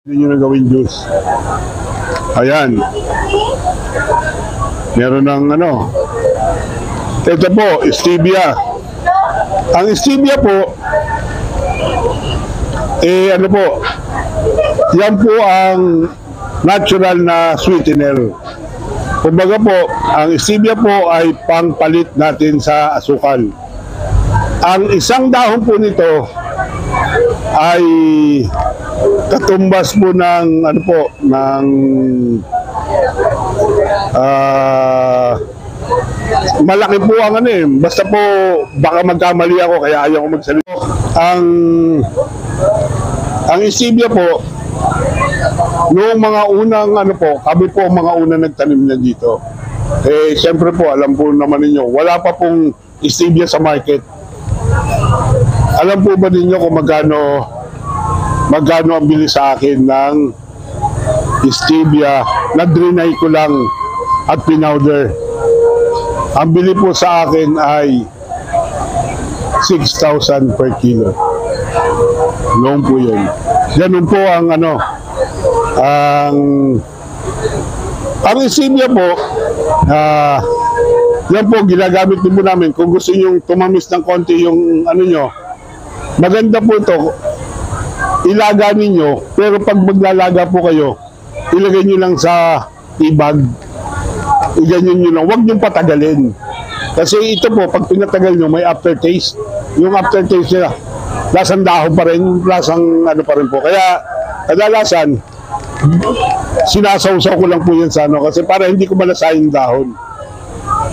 Hindi nyo na gawin juice. Ayan. Meron ng ano. Ito po, stevia. Ang stevia po, ano po, yan po ang natural na sweetener. Kumbaga po, ang stevia po ay pangpalit natin sa asukal. Ang isang dahon po nito ay katumbas po ng ano po ng malaki po ang ano basta po baka magkamali ako kaya ayaw ko magsalita. Ang stevia po noong mga unang ano po, kami po mga unang nagtanim na dito. Siyempre po alam po naman ninyo, wala pa pong stevia sa market. Alam po ba ninyo kung magkano ang bili sa akin ng stevia na drenay ko lang at pinowder? Ang bili po sa akin ay 6,000 per kilo. Noon po yun. Ganun po ang ano, ang stevia po, yan po ginagamit din po namin. Kung gusto nyo tumamis ng konti yung ano nyo, maganda po ito, ilaga ninyo, pero pag maglalaga po kayo, ilagay nyo lang sa ibag, iganyan nyo lang, huwag nyo patagalin. Kasi ito po, pag pinatagal nyo, may aftertaste. Yung aftertaste nila, lasang dahon pa rin, lasang ano pa rin po. Kaya, kadalasan, sinasawsaw ko lang po yan sa ano, kasi para hindi ko malasayin dahon.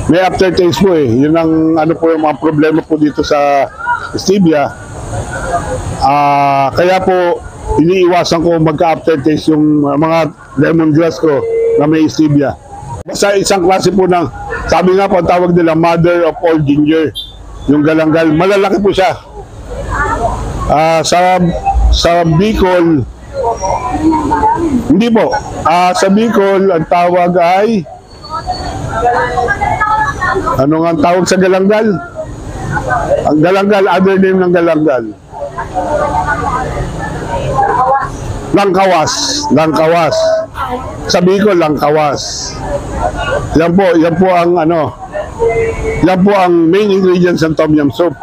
May aftertaste po Yun ang ano po yung mga problema po dito sa stevia. Kaya po iniiwasan ko magka-aftertaste yung mga lemongrass ko na may stevia. Basta isang klase po ng, sabi nga po ang tawag nila mother of all ginger, yung galanggal. Malalaki po siya. Sa Bicol, hindi po. Sa Bicol, ang tawag ay, ano nga ang tawag sa galanggal? Ang galanggal, other name ng galanggal. Langkawas. Langkawas. Sa Bicol, langkawas. Yan po ang ano, yan po ang main ingredients ng tom yum soup.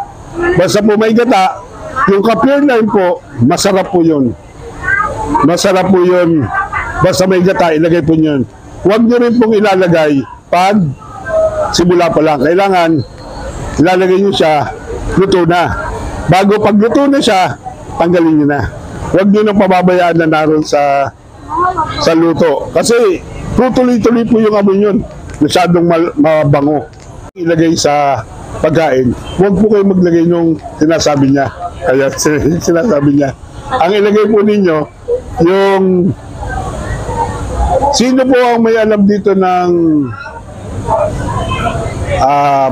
Basta po may gata, yung ka-pure lime po, masarap po yun. Masarap po yun. Basta may gata, ilagay po yun. Huwag nyo rin pong ilalagay pag simula pa lang. Kailangan ilalagay nyo siya, luto na. Bago pag luto na siya, tanggalin nyo na. Huwag nyo nang pababayaan na naroon sa luto. Kasi tuloy-tuloy po yung amoy yun. Masyadong mabango. Ilagay sa pagkain. Huwag po kayo maglagay nung sinasabi niya. Kaya sinasabi niya. Ang ilagay po ninyo, yung sino po ang may alam dito ng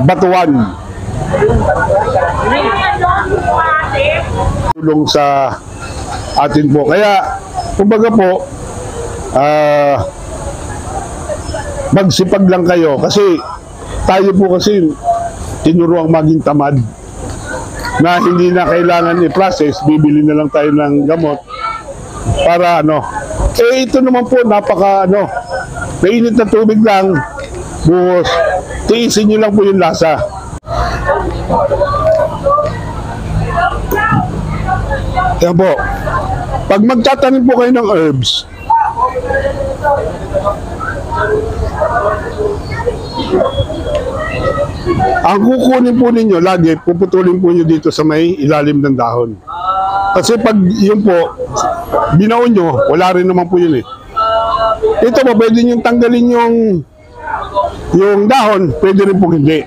batuan? Tulong sa atin po. Kaya, kumbaga po, magsipag lang kayo. Kasi, tayo po kasi, tinuruang maging tamad. Na hindi na kailangan i-process, bibili na lang tayo ng gamot para ano. Ito naman po, napaka ano, mainit na tubig lang, buhos, tiisin nyo lang po yung lasa. Yan po. Pag magtatanim po kayo ng herbs, ang kukunin po ninyo lagi, puputulin po nyo dito sa may ilalim ng dahon. Kasi pag yun po, binaon nyo, wala rin naman po yun Ito po, pwede nyo tanggalin yung dahon, pwede rin po hindi.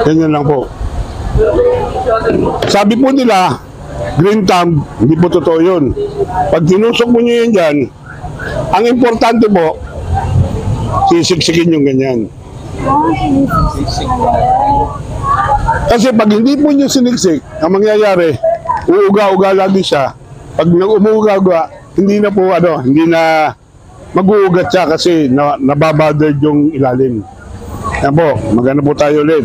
Ganyan lang po. Sabi po nila, green thumb, hindi po totoo yun. Pag tinusok mo nyo yan dyan, ang importante po, sisiksikin yung ganyan. Kasi pag hindi po nyo siniksik, ang mangyayari, uuga-uga lagi siya. Pag umuuga-uga, hindi na po hindi na mag-uugat siya kasi nababothered yung ilalim. Yan po, maganda po tayo ulit.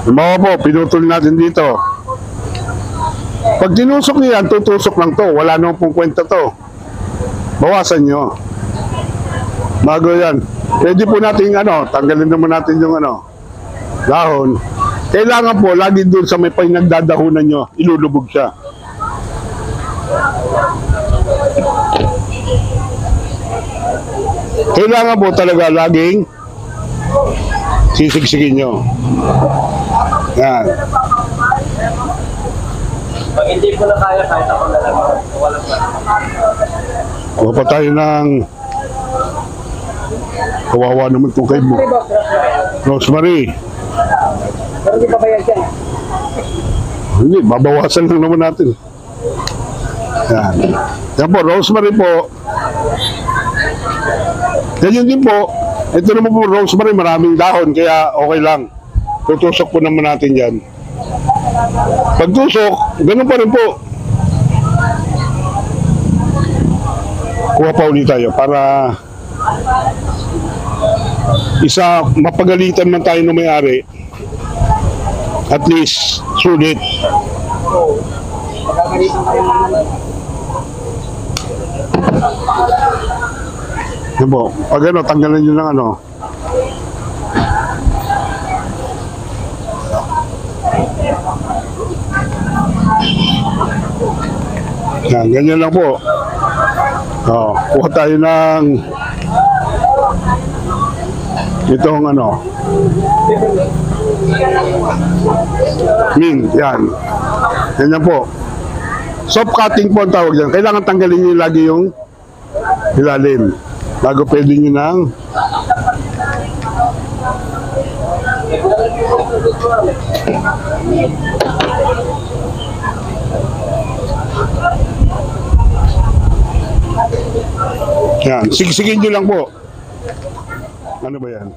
Yung mga po, pinutol natin dito. Pag tinusok niyo yan, tutusok lang to. Wala naman pong kwenta to. Bawasan nyo. Bago yan. Pwede po natin tanggalin naman natin yung dahon. Kailangan po, lagi doon sa may pinagdadahunan nyo, ilulubog siya. Kailangan po talaga laging sisigsigin nyo. Yan. Pag hindi po na kaya, kahit ako na lang. Walang ba? Kuha pa tayo ng kawawa naman itong kay mo. Rosemary. Pero hindi pa bayad yan. Hindi, babawasan lang naman natin. Yan. Yan po, rosemary po. Ganyan din po. Ito naman po, rosemary, maraming dahon, kaya okay lang. Tutusok po naman natin yan. Pagtusok, ganun pa rin po. Kuha pa ulit tayo para isa mapagalitan man tayo ng may-ari. At least, sulit. Magagalitan kayo naman. Yan po. Pag tanggalan nyo ng Yan, ganyan lang po. Kuha tayo ng itong mint, yan. Ganyan po. Soft cutting po ang tawag dyan. Kailangan tanggalin nyo lagi yung ilalim. Bago pwede nyo nang yan. Sigsigin nyo lang po. Ano ba yan?